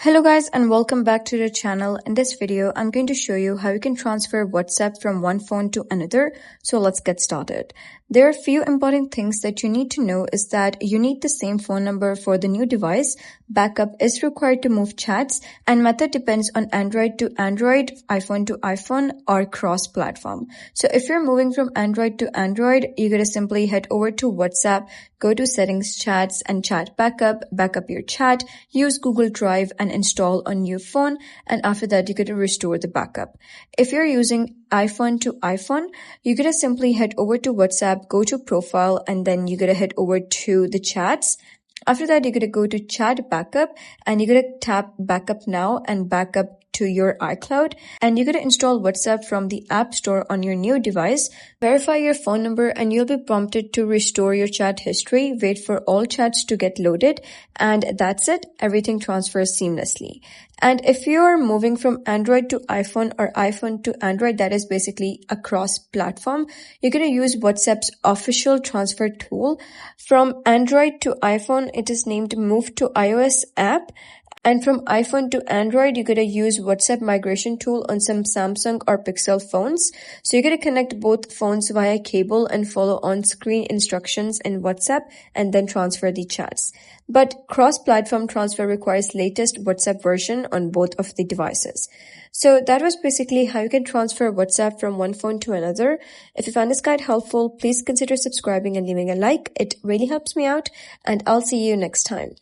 Hello guys and welcome back to the channel. In this video, I'm going to show you how you can transfer WhatsApp from one phone to another. So let's get started. There are a few important things that you need to know is that you need the same phone number for the new device. Backup is required to move chats and method depends on Android to Android, iPhone to iPhone or cross-platform. So if you're moving from Android to Android, you're going to simply head over to WhatsApp, go to settings, chats and chat backup your chat, use Google Drive and install on your phone, and after that you're going to restore the backup. If you're using iPhone to iPhone, you're going to simply head over to WhatsApp, go to profile, and then you're going to head over to the chats. After that, you're going to go to chat backup and you're going to tap backup now and backup to your iCloud, and you're going to install WhatsApp from the App Store on your new device. Verify your phone number and you'll be prompted to restore your chat history. Wait for all chats to get loaded, and that's it. Everything transfers seamlessly. And if you're moving from Android to iPhone or iPhone to Android, that is basically a cross-platform, you're going to use WhatsApp's official transfer tool. From Android to iPhone, it is named Move to iOS app. And from iPhone to Android, you're going to use WhatsApp migration tool on some Samsung or Pixel phones. So you're going to connect both phones via cable and follow on-screen instructions in WhatsApp and then transfer the chats. But cross-platform transfer requires latest WhatsApp version on both of the devices. So that was basically how you can transfer WhatsApp from one phone to another. If you found this guide helpful, please consider subscribing and leaving a like. It really helps me out, and I'll see you next time.